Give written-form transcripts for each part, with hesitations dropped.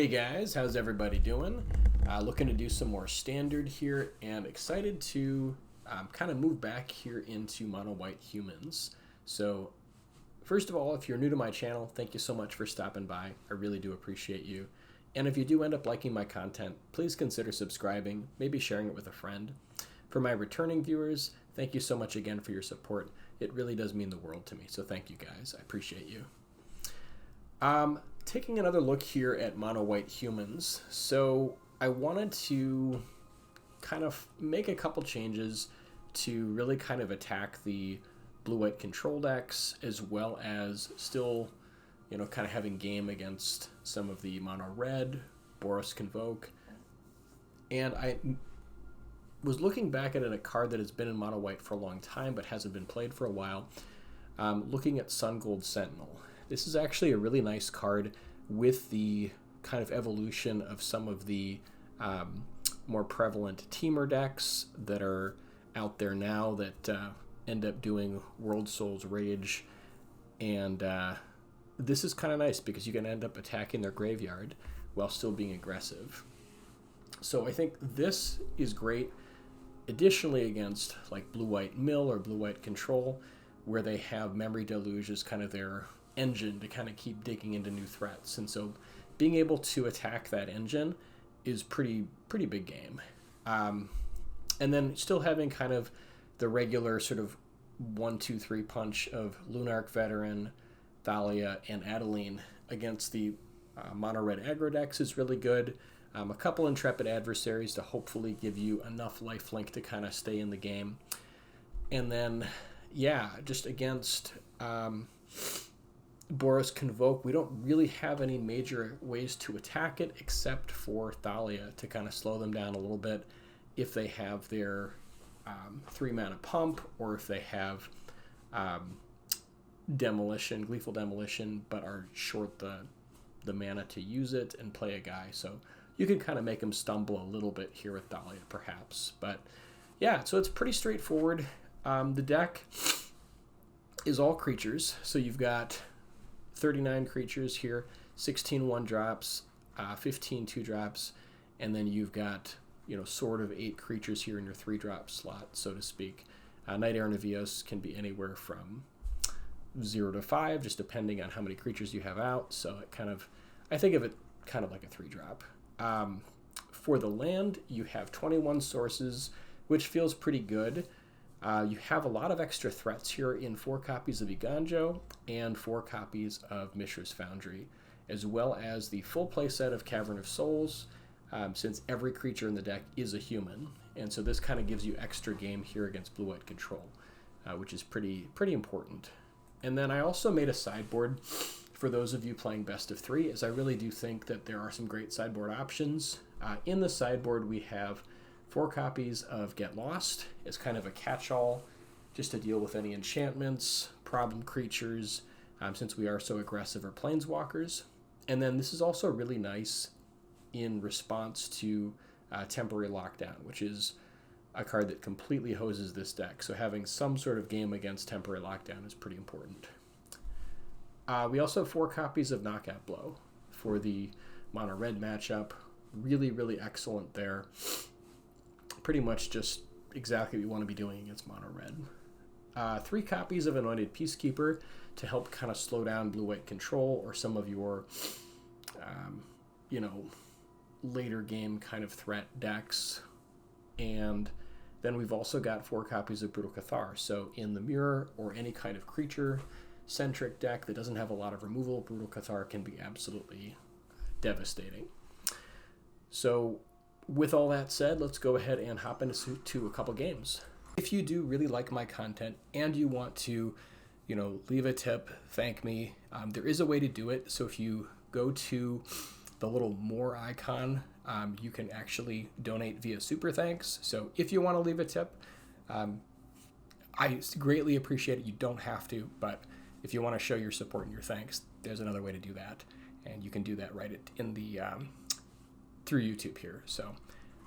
Hey guys, how's everybody doing? Looking to do some more standard here and excited to kind of move back here into mono white humans. So first of all, if you're new to my channel, thank you so much for stopping by. I really do appreciate you. And if you do end up liking my content, please consider subscribing, maybe sharing it with a friend. For my returning viewers, thank you so much again for your support. It really does mean the world to me, so thank you guys. I appreciate you. Taking another look here at mono white humans. So I wanted to kind of make a couple changes to really kind of attack the blue-white control decks, as well as still, you know, kind of having game against some of the mono red, Boros Convoke. And I was looking back at a card that has been in mono white for a long time but hasn't been played for a while, looking at Sun Gold Sentinel. This is actually a really nice card with the kind of evolution of some of the more prevalent teamer decks that are out there now that end up doing World Souls Rage. And this is kind of nice because you can end up attacking their graveyard while still being aggressive. So I think this is great additionally against like blue-white mill or blue-white control, where they have Memory Deluge as kind of their engine to kind of keep digging into new threats. And so being able to attack that engine is pretty big game. And then still having kind of the regular sort of 1-2-3 punch of Lunarch Veteran, Thalia, and Adeline against the mono red aggro decks is really good. A couple Intrepid Adversaries to hopefully give you enough lifelink to kind of stay in the game. And then, yeah, just against Boros Convoke, we don't really have any major ways to attack it except for Thalia to kind of slow them down a little bit if they have their 3-mana pump, or if they have Demolition, Gleeful Demolition, but are short the mana to use it and play a guy. So you can kind of make them stumble a little bit here with Thalia, perhaps. But yeah, so it's pretty straightforward. The deck is all creatures, so you've got 39 creatures here, 16 1-drops, 15 2-drops, and then you've got, you know, sort of 8 creatures here in your 3-drop slot, so to speak. Knight Errant Navios can be anywhere from 0 to 5, just depending on how many creatures you have out. So it kind of, I think of it kind of like a 3-drop. For the land, you have 21 sources, which feels pretty good. You have a lot of extra threats here in 4 copies of Iganjo and 4 copies of Mishra's Foundry, as well as the full play set of Cavern of Souls, since every creature in the deck is a human. And so this kind of gives you extra game here against blue-white control, which is pretty important. And then I also made a sideboard for those of you playing best of 3, as I really do think that there are some great sideboard options. In the sideboard, we have 4 copies of Get Lost as kind of a catch-all, just to deal with any enchantments, problem creatures, since we are so aggressive, or planeswalkers. And then this is also really nice in response to Temporary Lockdown, which is a card that completely hoses this deck. So having some sort of game against Temporary Lockdown is pretty important. We also have 4 copies of Knockout Blow for the mono red matchup. Really excellent there. Pretty much just exactly what you want to be doing against mono red. 3 copies of Anointed Peacekeeper to help kind of slow down blue-white control or some of your, you know, later game kind of threat decks. And then we've also got 4 copies of Brutal Cathar. So in the mirror or any kind of creature-centric deck that doesn't have a lot of removal, Brutal Cathar can be absolutely devastating. So with all that said, let's go ahead and hop into a couple games. If you do really like my content and you want to, you know, leave a tip, thank me, there is a way to do it. So if you go to the little more icon, you can actually donate via Super Thanks. So if you want to leave a tip, I greatly appreciate it. You don't have to, but if you want to show your support and your thanks, there's another way to do that. And you can do that right in the through YouTube here. So,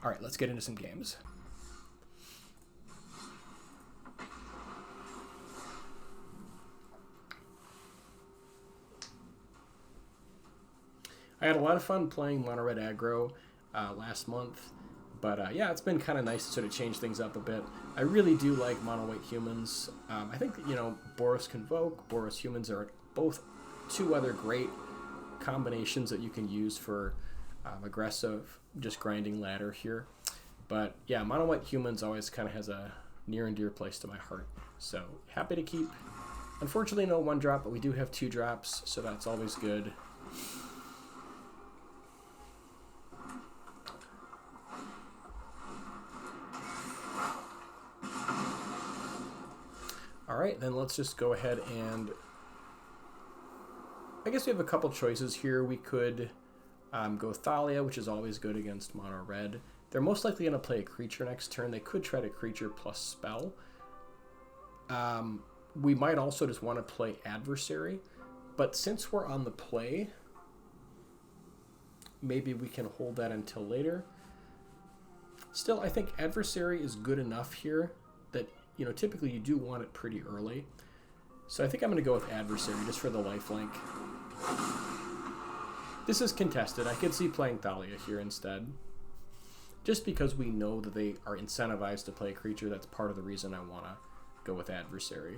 all right, let's get into some games. I had a lot of fun playing Mono Red Aggro last month. But yeah, it's been kind of nice to sort of change things up a bit. I really do like Mono White Humans. I think, you know, Boros Convoke, Boros Humans are both two other great combinations that you can use for aggressive, just grinding ladder here. But yeah, Mono White Humans always kind of has a near and dear place to my heart. So happy to keep. Unfortunately, no 1-drop, but we do have 2 drops, so that's always good. All right, then let's just go ahead and... I guess we have a couple choices here. We could go Thalia, which is always good against Mono Red. They're most likely going to play a creature next turn. They could try to creature plus spell. We might also just want to play Adversary. But since we're on the play, maybe we can hold that until later. Still, I think Adversary is good enough here that, you know, typically you do want it pretty early. So I think I'm going to go with Adversary just for the lifelink. This is contested. I could see playing Thalia here instead. Just because we know that they are incentivized to play a creature, that's part of the reason I want to go with Adversary.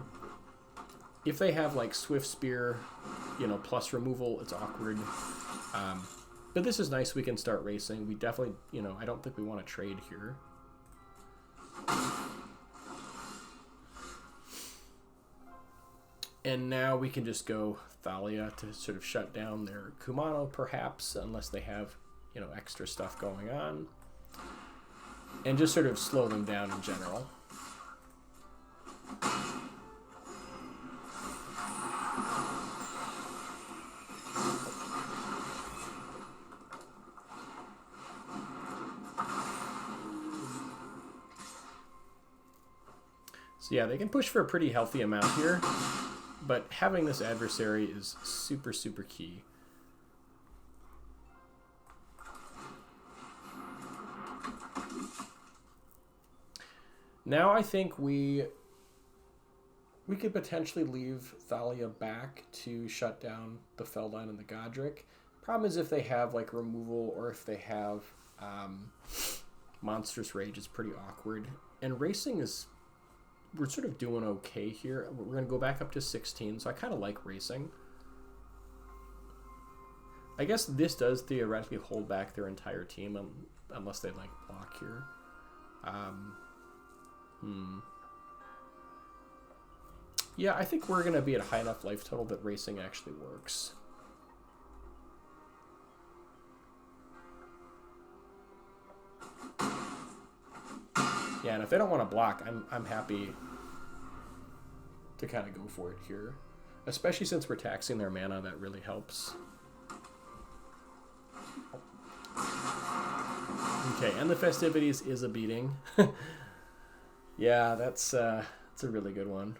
If they have like Swift Spear, you know, plus removal, it's awkward. But this is nice. We can start racing. We definitely, you know, I don't think we want to trade here. And now we can just go Thalia to sort of shut down their Kumano, perhaps, unless they have, you know, extra stuff going on. And just sort of slow them down in general. So yeah, they can push for a pretty healthy amount here. But having this Adversary is super, super key. Now I think we could potentially leave Thalia back to shut down the Feldine and the Godric. Problem is if they have like removal or if they have Monstrous Rage, it's pretty awkward. And racing is... we're sort of doing okay here. We're going to go back up to 16, so I kind of like racing. I guess this does theoretically hold back their entire team, unless they like block here. Yeah, I think we're going to be at a high enough life total that racing actually works. Yeah, and if they don't want to block, I'm happy to kind of go for it here. Especially since we're taxing their mana, that really helps. Okay, and the Festivities is a beating. Yeah, that's a really good one.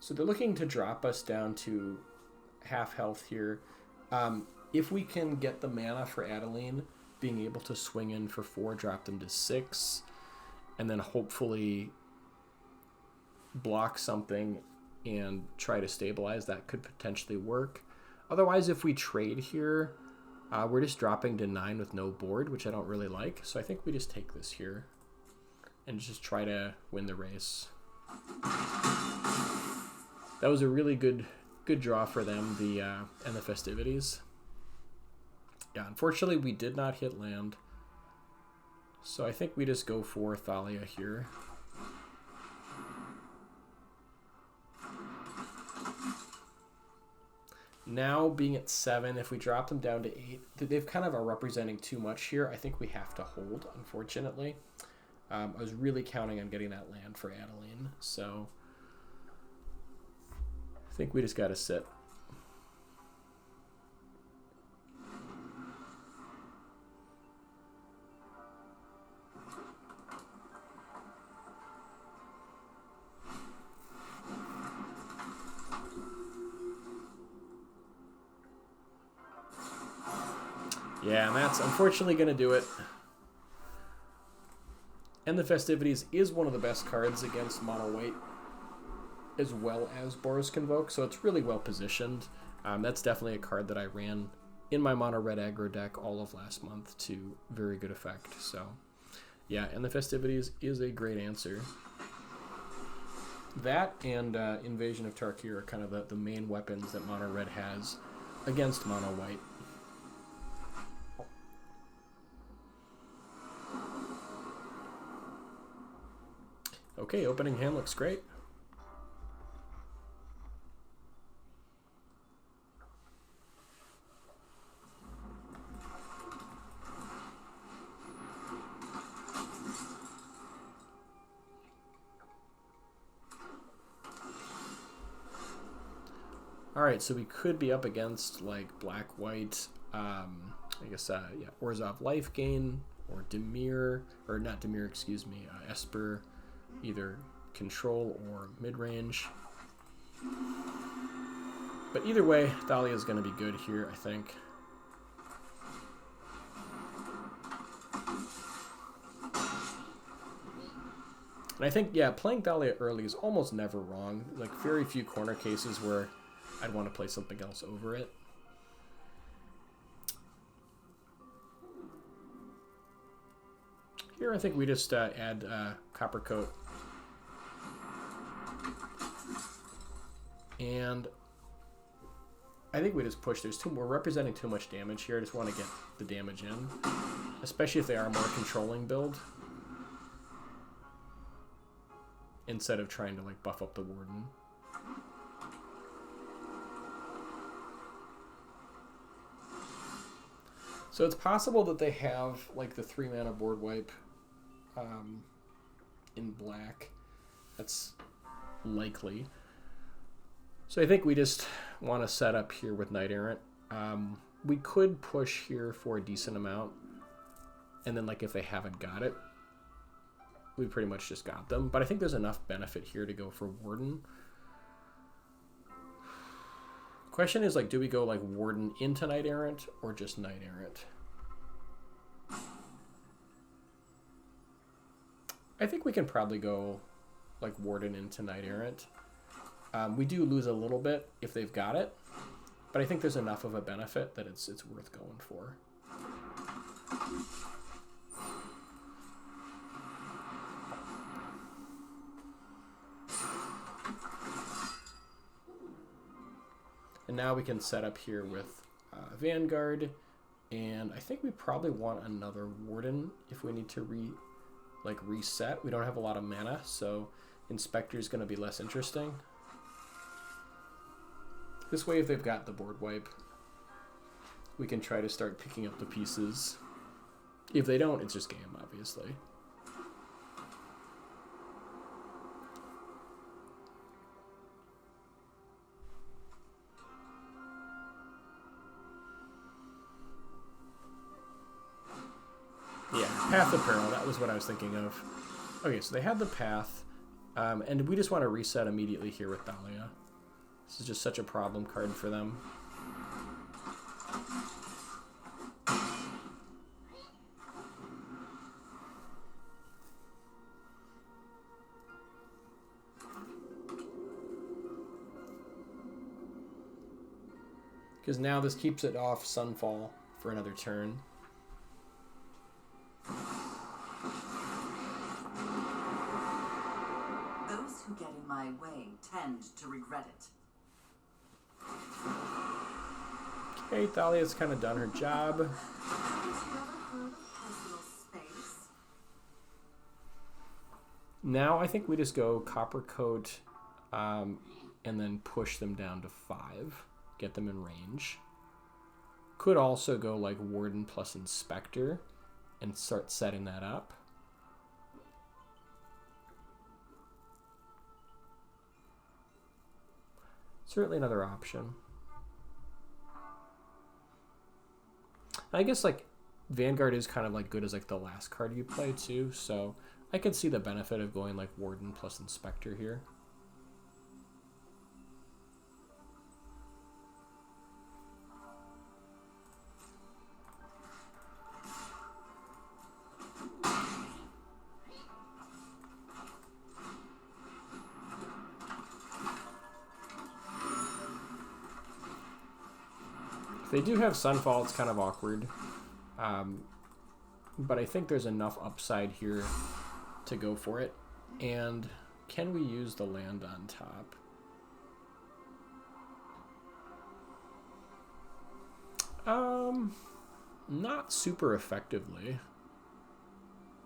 So they're looking to drop us down to half health here. If we can get the mana for Adeline, being able to swing in for 4, drop them to 6, and then hopefully block something and try to stabilize, that could potentially work. Otherwise, if we trade here, we're just dropping to 9 with no board, which I don't really like. So I think we just take this here and just try to win the race. That was a really good draw for them, and the Festivities. Yeah, unfortunately, we did not hit land. So I think we just go for Thalia here. Now, being at 7, if we drop them down to 8, they've kind of are representing too much here. I think we have to hold, unfortunately. I was really counting on getting that land for Adeline, so I think we just got to sit. Yeah, and that's unfortunately going to do it. And the Festivities is one of the best cards against mono white. as well as Boros Convoke, so it's really well positioned. That's definitely a card that I ran in my mono red aggro deck all of last month to very good effect. So yeah, and the Festivities is a great answer. That and Invasion of Tarkir are kind of the main weapons that mono red has against mono white. Okay, opening hand looks great. Alright, so we could be up against like black-white, I guess, yeah, Orzhov life gain, or Dimir, or not Dimir, excuse me, Esper, either control or mid-range. But either way, Thalia is going to be good here, I think. And I think, yeah, playing Thalia early is almost never wrong. Like, very few corner cases where I'd want to play something else over it. Here, I think we just add Copper Coat. And I think we just push. We're representing too much damage here. I just want to get the damage in, especially if they are a more controlling build, instead of trying to like buff up the Warden. So it's possible that they have like the 3-mana board wipe in black. That's likely. So I think we just want to set up here with Knight Errant. We could push here for a decent amount, and then like if they haven't got it, we pretty much just got them. But I think there's enough benefit here to go for Warden. Question is, like, do we go like Warden into Knight Errant or just Knight Errant? I think we can probably go like Warden into Knight Errant. We do lose a little bit if they've got it, but I think there's enough of a benefit that it's worth going for. And now we can set up here with Vanguard, and I think we probably want another Warden if we need to reset. We don't have a lot of mana, so Inspector is going to be less interesting. This way, if they've got the board wipe, we can try to start picking up the pieces. If they don't, it's just game, obviously. Yeah, Path of Peril, that was what I was thinking of. Okay, so they had the Path, and we just want to reset immediately here with Thalia. This is just such a problem card for them. Because now this keeps it off Sunfall for another turn. Those who get in my way tend to regret it. Okay, Thalia's kind of done her job. Now I think we just go Copper Coat and then push them down to 5. Get them in range. Could also go like Warden plus Inspector and start setting that up. Certainly another option. I guess like Vanguard is kind of like good as like the last card you play too, so I could see the benefit of going like Warden plus Inspector here. If they do have Sunfall, it's kind of awkward. But I think there's enough upside here to go for it. And can we use the land on top? Not super effectively.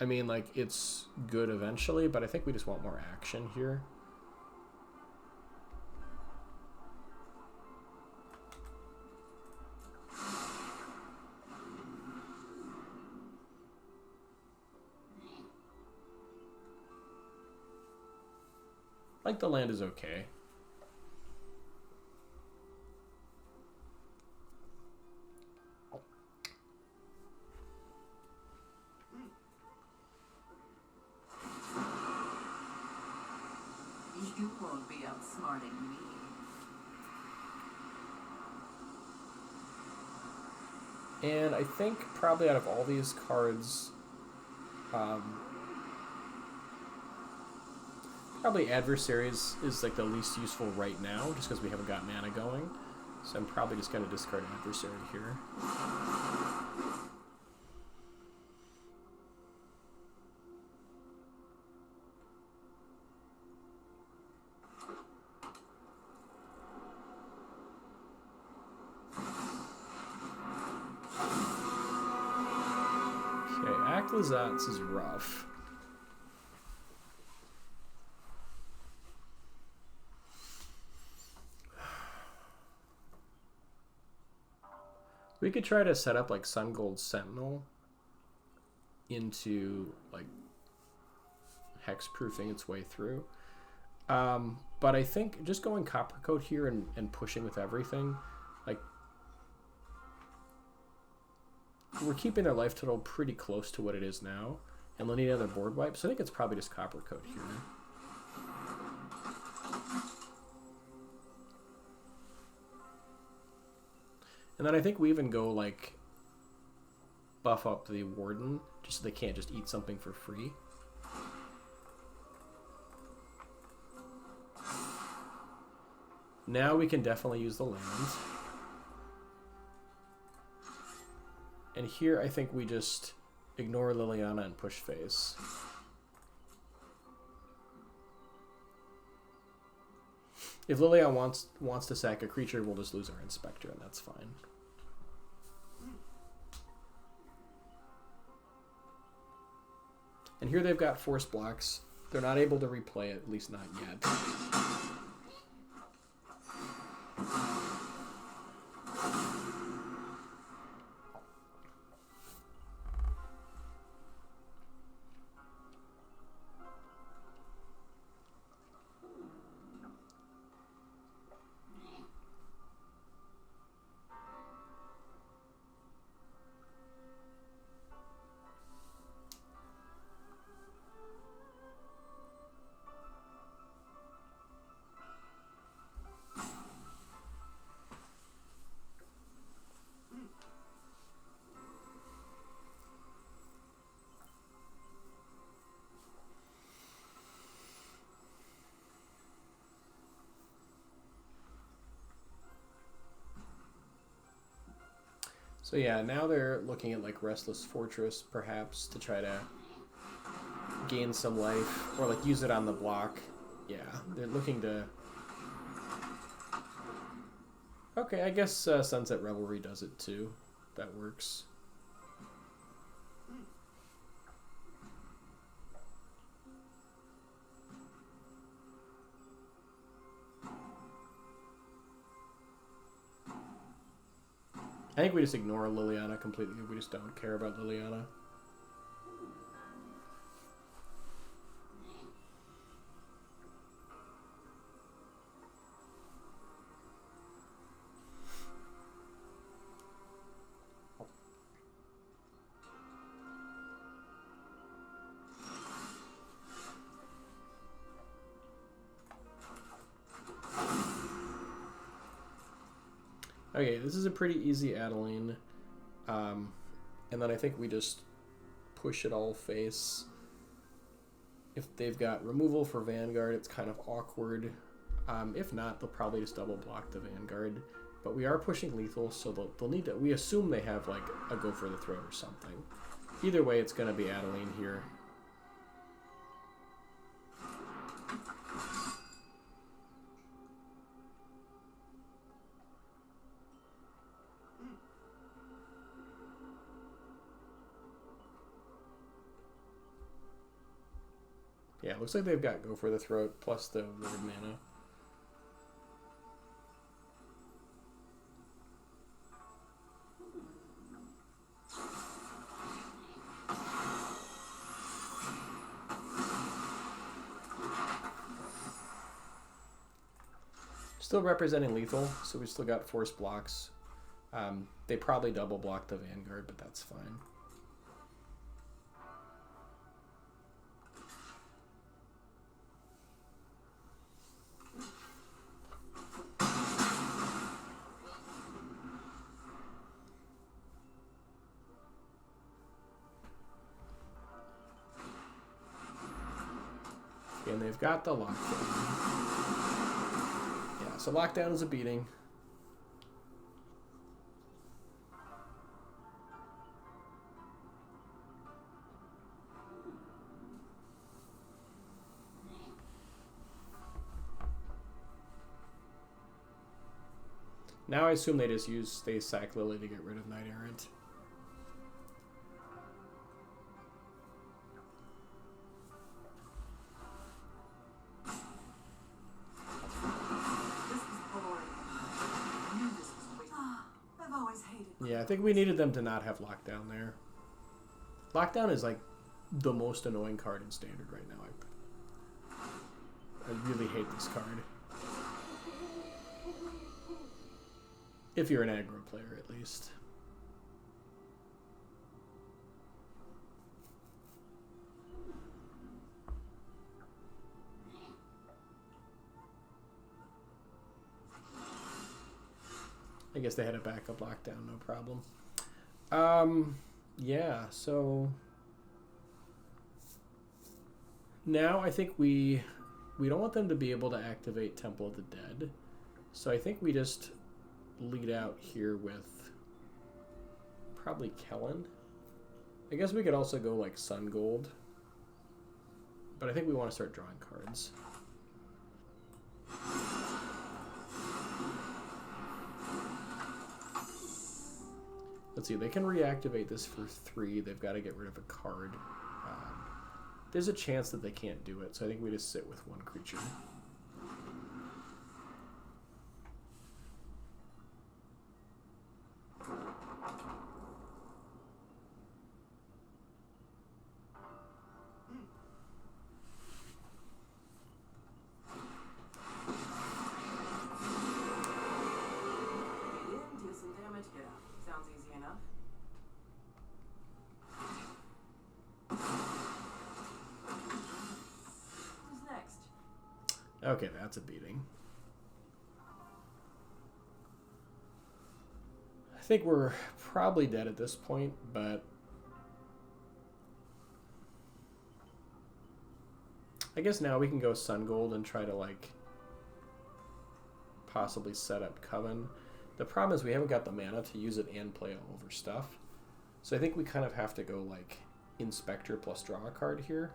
I mean, like, it's good eventually, but I think we just want more action here. Like, the land is okay. You won't be outsmarting me. And I think probably out of all these cards, probably Adversaries is like the least useful right now, just because we haven't got mana going. So I'm probably just going to discard Adversary here. Akhlazat's is rough. We could try to set up like Sungold Sentinel into like hexproofing its way through. But I think just going Coppercoat here and pushing with everything, like, we're keeping their life total pretty close to what it is now, and they'll need another board wipe, so I think it's probably just Coppercoat here. And then I think we even go, like, buff up the Warden, just so they can't just eat something for free. Now we can definitely use the lands. And here I think we just ignore Liliana and push face. If Liliana wants to sack a creature, we'll just lose our Inspector, and that's fine. And here they've got force blocks. They're not able to replay it, at least not yet. So yeah, now they're looking at like Restless Fortress perhaps to try to gain some life, or like use it on the block. Yeah, they're looking to... Okay, I guess Sunset Revelry does it too. That works. I think we just ignore Liliana completely. We just don't care about Liliana. Okay, this is a pretty easy Adeline. And then I think we just push it all face. If they've got removal for Vanguard, it's kind of awkward. If not, they'll probably just double block the Vanguard But we are pushing lethal, so they'll need to... We assume they have, like, a go for the throat or something. Either way, it's going to be Adeline here. Yeah, it looks like they've got go for the throat plus the word mana. Still representing lethal, so we still got force blocks. They probably double block the Vanguard, but that's fine. And they've got the lockdown. Yeah, so lockdown is a beating. Now I assume they just they sack Lily to get rid of Knight Errant. Yeah, I think we needed them to not have lockdown there. Lockdown is like the most annoying card in Standard right now. I really hate this card. If you're an aggro player, at least. I guess they had a backup lockdown, no problem. Yeah, so now I think we don't want them to be able to activate Temple of the Dead. So I think we just lead out here with probably Kellen. I guess we could also go like Sun Gold. But I think we want to start drawing cards. Let's see, they can reactivate this for 3. They've got to get rid of a card. There's a chance that they can't do it, so I think we just sit with 1 creature. Okay, that's a beating. I think we're probably dead at this point, but I guess now we can go Sun Gold and try to like possibly set up Coven. The problem is we haven't got the mana to use it and play all over stuff. So I think we kind of have to go like Inspector plus draw a card here.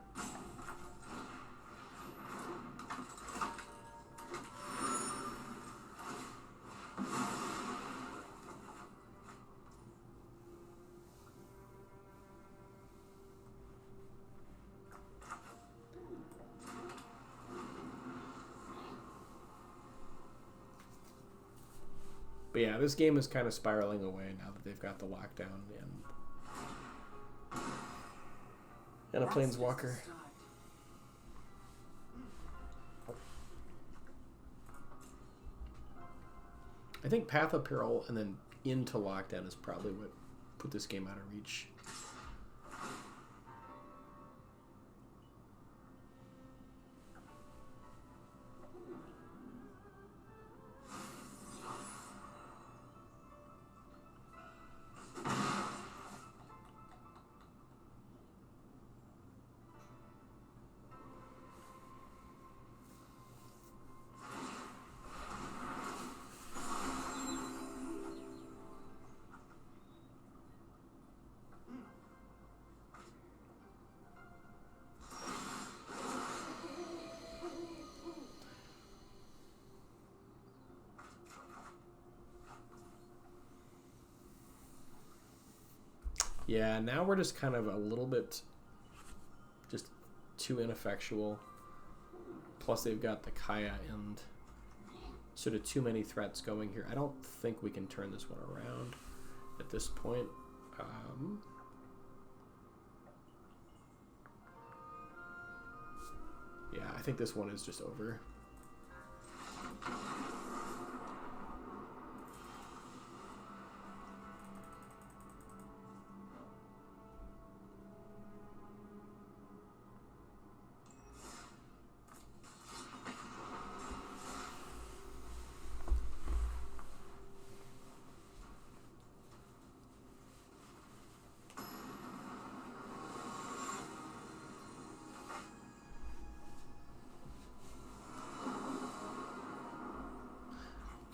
But yeah, this game is kind of spiraling away now that they've got the lockdown and a Planeswalker. I think Path of Peril and then into lockdown is probably what put this game out of reach. Yeah, now we're just kind of a little bit just too ineffectual. Plus they've got the Kaya and sort of too many threats going here. I don't think we can turn this one around at this point. Yeah, I think this one is just over.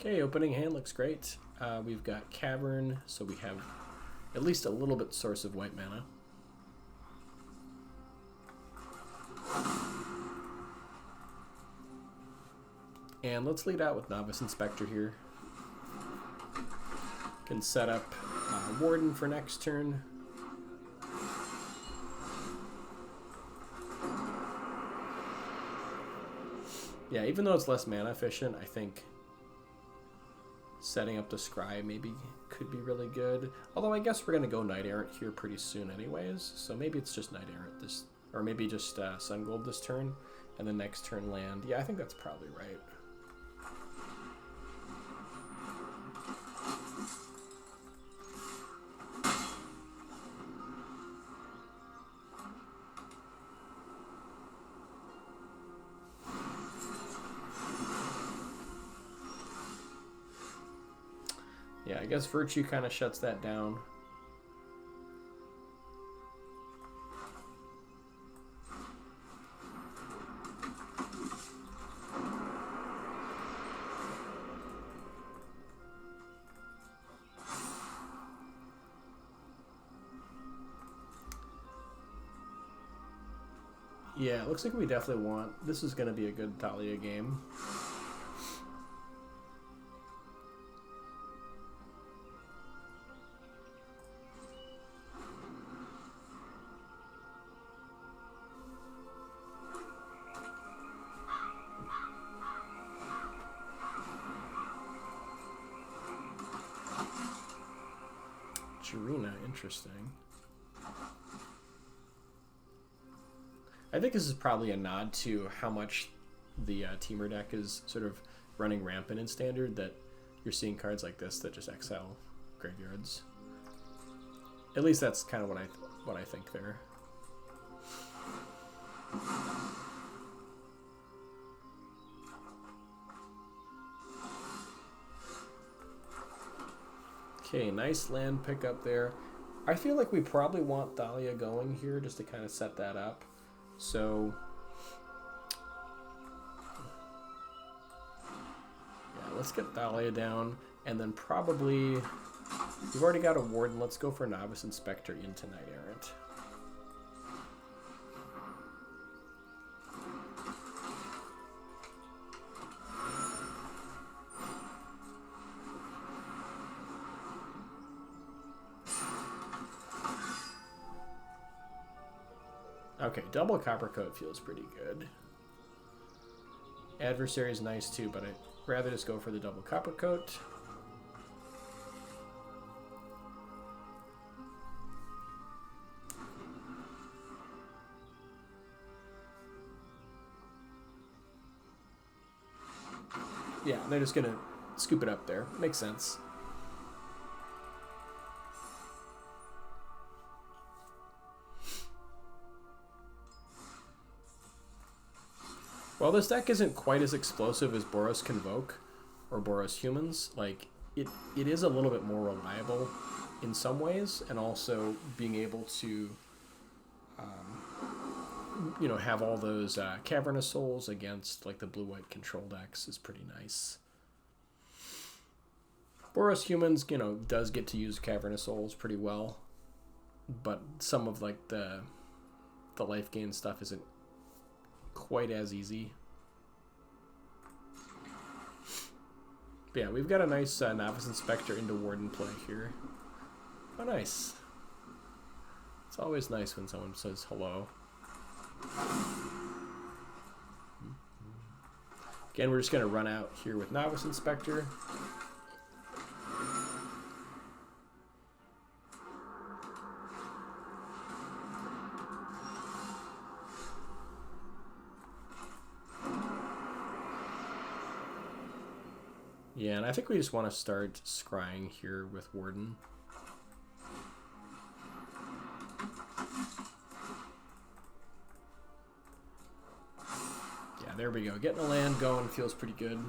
Okay, opening hand looks great. We've got Cavern, so we have at least a little bit source of white mana. And let's lead out with Novice Inspector here. Can set up Warden for next turn. Yeah, even though it's less mana efficient, I think setting up the Scry maybe could be really good. Although I guess we're going to go Knight Errant here pretty soon anyways, so maybe it's just Knight Errant this, or maybe just Sun Gold this turn, and then next turn land. Yeah, I think that's probably right. Yeah, I guess Virtue kind of shuts that down. Yeah, it looks like we definitely want... This is going to be a good Thalia game. Interesting. I think this is probably a nod to how much the Teamer deck is sort of running rampant in Standard, that you're seeing cards like this that just exile graveyards. At least that's kind of what I think there. Okay, nice land pickup there. I feel like we probably want Thalia going here just to kind of set that up. So, yeah, let's get Thalia down, and then probably, we've already got a Warden, let's go for Novice Inspector into Knight Errant. Okay, double Copper Coat feels pretty good. Adversary is nice too, but I'd rather just go for the double Copper Coat. Yeah, they're just gonna scoop it up there. Makes sense. While this deck isn't quite as explosive as Boros Convoke or Boros Humans, like it is a little bit more reliable in some ways, and also being able to you know, have all those Cavernous Souls against like the blue-white control decks is pretty nice. Boros Humans, you know, does get to use Cavernous Souls pretty well, but some of like the life gain stuff isn't quite as easy. But yeah, we've got a nice Novice Inspector into Warden play here. Oh, nice. It's always nice when someone says hello. Again, we're just going to run out here with Novice Inspector. Yeah, and I think we just want to start scrying here with Warden. Yeah, there we go. Getting the land going feels pretty good.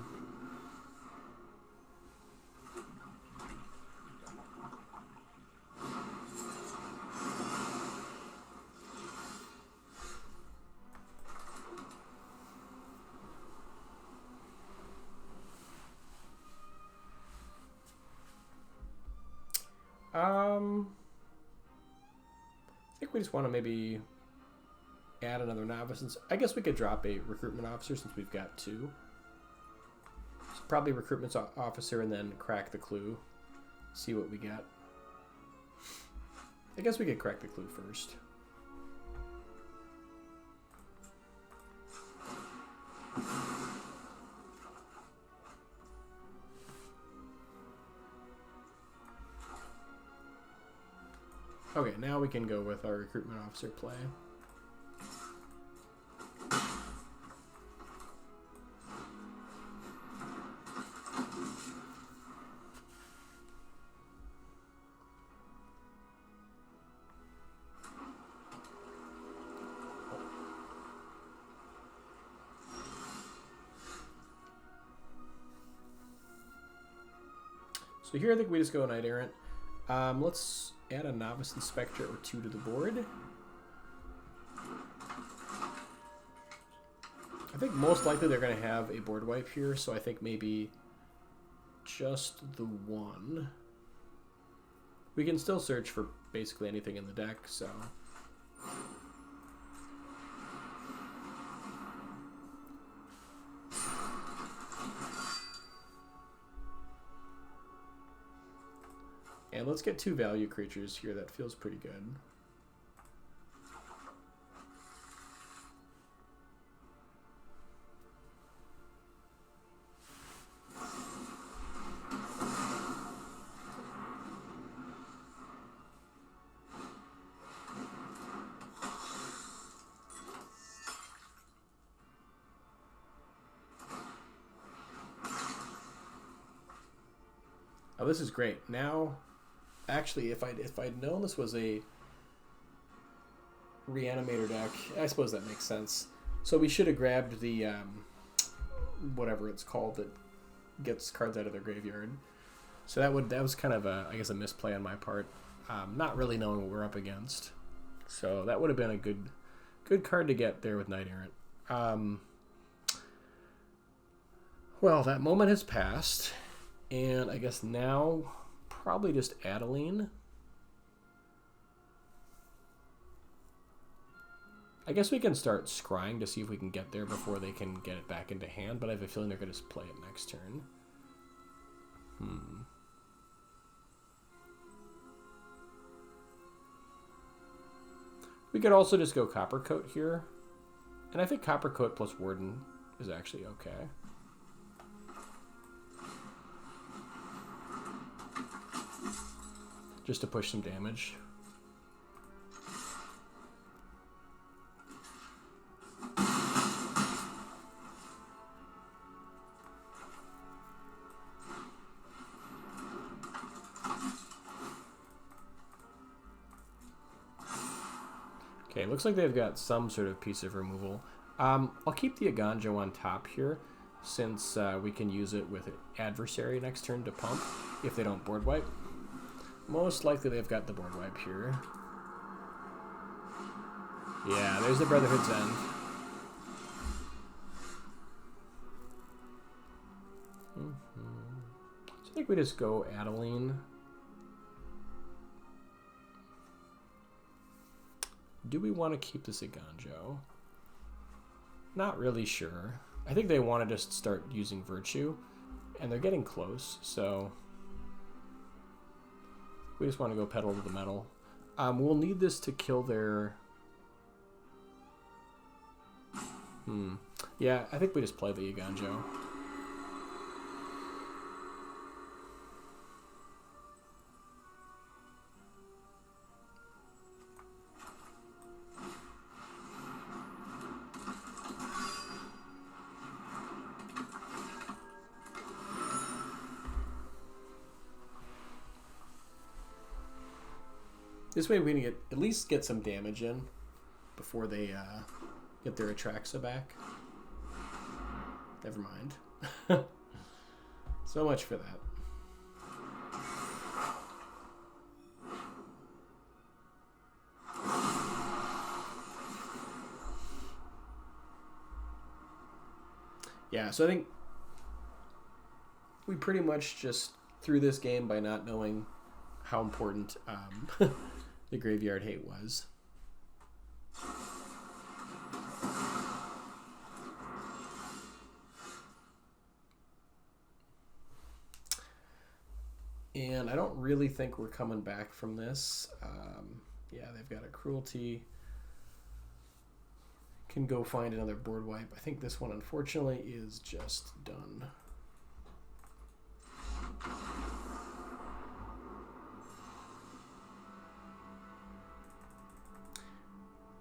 I think we just want to maybe add another novice. I guess we could drop a recruitment officer since we've got 2. So probably recruitment officer and then crack the clue. See what we get. I guess we could crack the clue first. Okay, now we can go with our recruitment officer play. So here I think we just go Knight Errant. Let's add a Novice Inspector or 2 to the board. I think most likely they're going to have a board wipe here, so I think maybe just the 1. We can still search for basically anything in the deck, so... And let's get 2 value creatures here. That feels pretty good. Oh, this is great. Now... Actually, if I'd known this was a Reanimator deck, I suppose that makes sense. So we should have grabbed the whatever it's called that gets cards out of their graveyard. So that was kind of I guess a misplay on my part, not really knowing what we're up against. So that would have been a good card to get there with Knight Errant. Well, that moment has passed, and I guess now. Probably just Adeline. I guess we can start scrying to see if we can get there before they can get it back into hand, but I have a feeling they're going to play it next turn. We could also just go Coppercoat here. And I think Coppercoat plus Warden is actually okay. Just to push some damage. Okay, looks like they've got some sort of piece of removal. I'll keep the Aggro on top here, since we can use it with Adversary next turn to pump if they don't board wipe. Most likely they've got the board wipe here. Yeah, there's the Brotherhood's End. So I think we just go Adeline. Do we want to keep this Aggro? Not really sure. I think they want to just start using Virtue, and they're getting close, so... We just want to go pedal to the metal. We'll need this to kill their... Yeah, I think we just play the Iganjo. This way we can at least get some damage in before they get their Atraxa back. Never mind. So much for that. Yeah, so I think we pretty much just threw this game by not knowing how important the graveyard hate was. And I don't really think we're coming back from this. Yeah, they've got a Cruelty. Can go find another board wipe. I think this one, unfortunately, is just done.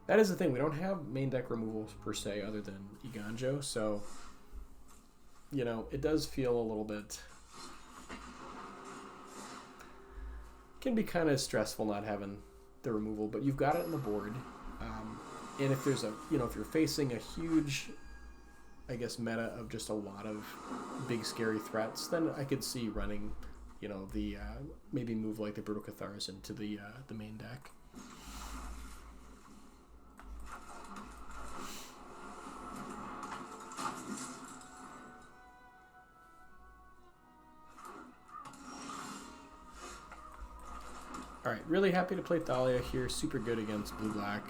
That is the thing. We don't have main deck removals per se other than Iganjo, so, you know, it does feel a little bit... Can be kind of stressful not having the removal, but you've got it on the board. And if there's a, you know, if you're facing a huge, I guess, meta of just a lot of big scary threats, then I could see running, you know, the maybe move like the Brutal Cathars into the main deck. All right, really happy to play Thalia here. Super good against blue-black.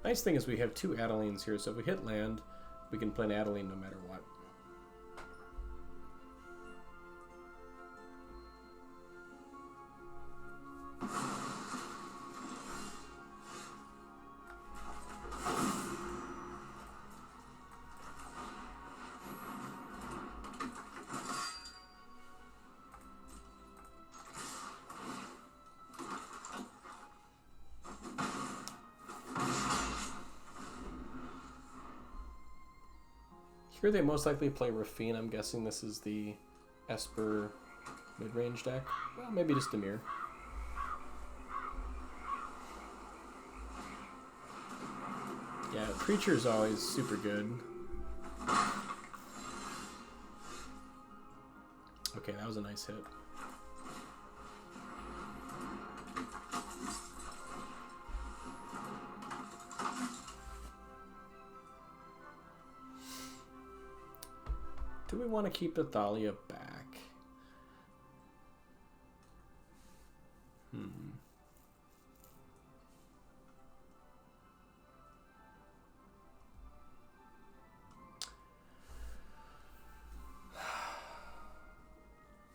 Nice thing is we have two Adelines here, so if we hit land, we can play an Adeline no matter what. Here they most likely play Rafine. I'm guessing this is the Esper mid-range deck. Well, maybe just Dimir. Yeah, Preacher is always super good. Okay, that was a nice hit. Do we want to keep the Thalia back?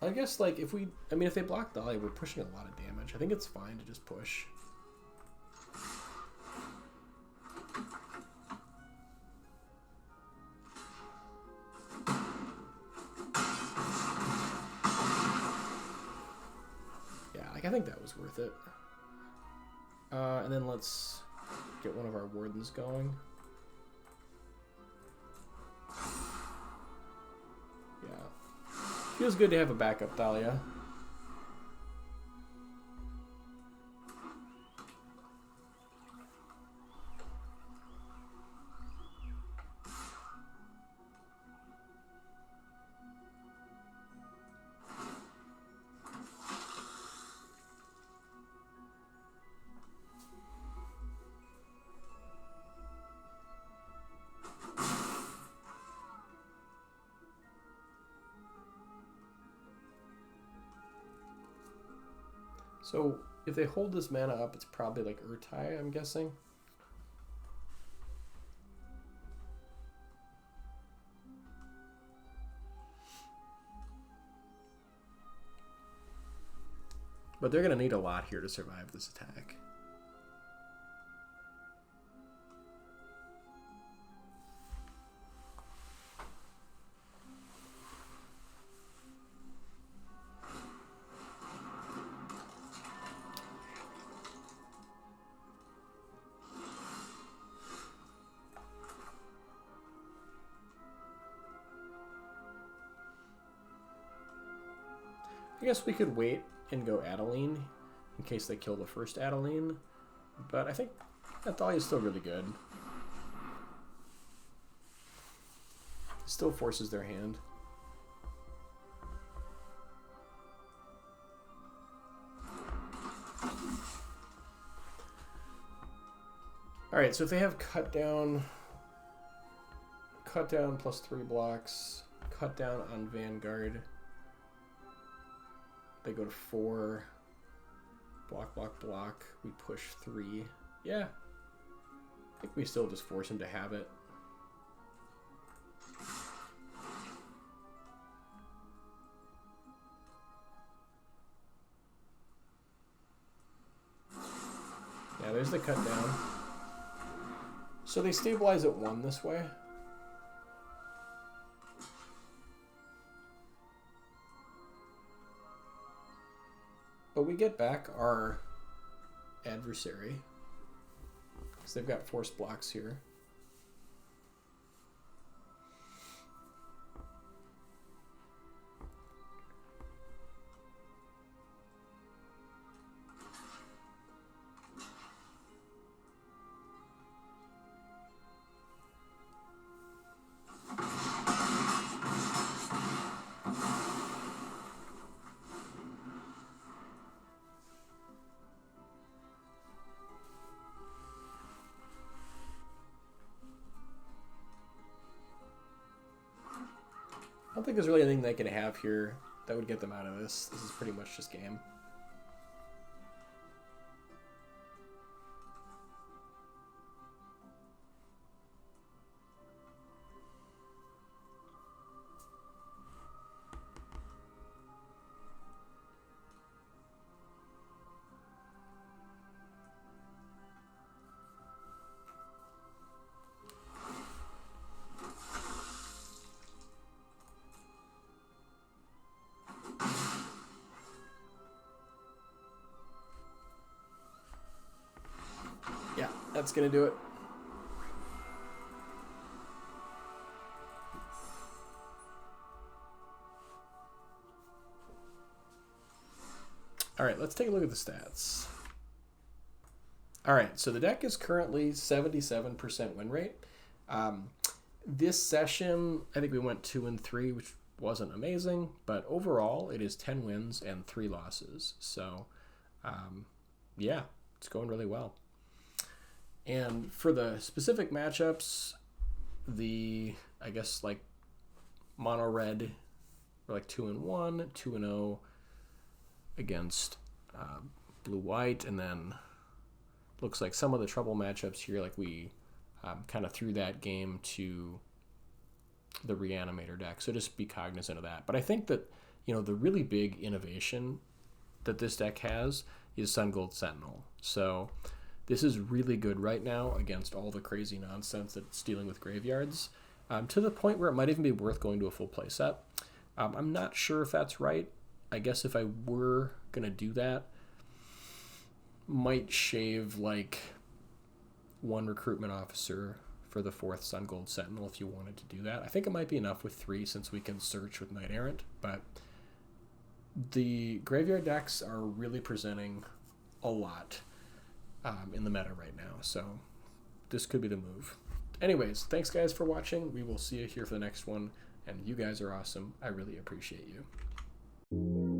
I guess, like, if we... I mean, if they block Thalia, we're pushing a lot of damage. I think it's fine to just push. I think that was worth it. And then let's get one of our wardens going. Yeah. Feels good to have a backup Thalia. So If they hold this mana up, it's probably like Urtai, I'm guessing. But they're going to need a lot here to survive this attack. I guess we could wait and go Adeline in case they kill the first Adeline, but I think that Dahlia is still really good. It still forces their hand. Alright, so if they have cut down plus 3 blocks, cut down on Vanguard, they go to 4. Block, block, block. We push 3. Yeah. I think we still just force him to have it. Yeah, there's the cut down. So they stabilize at 1 this way. But we get back our adversary because they've got force blocks here. I don't think there's really anything they can have here that would get them out of this. This is pretty much just game. Yeah, that's gonna do it. All right, let's take a look at the stats. All right, so the deck is currently 77% win rate. This session, I think we went 2 and 3, which wasn't amazing, but overall it is 10 wins and 3 losses. So, yeah, it's going really well. And for the specific matchups, I guess like mono red, we're like 2 and 1, 2 and 0 against blue white, and then looks like some of the trouble matchups here, like we kind of threw that game to the Reanimator deck. So just be cognizant of that. But I think that, you know, the really big innovation that this deck has is Sun Gold Sentinel. So this is really good right now against all the crazy nonsense that it's dealing with graveyards, to the point where it might even be worth going to a full play set. I'm not sure if that's right. I guess if I were going to do that, might shave like 1 recruitment officer for the 4th Sun Gold Sentinel if you wanted to do that. I think it might be enough with 3 since we can search with Knight Errant, but the graveyard decks are really presenting a lot in the meta right now, so this could be the move. Anyways, thanks guys for watching. We will see you here for the next one, and you guys are awesome. I really appreciate you.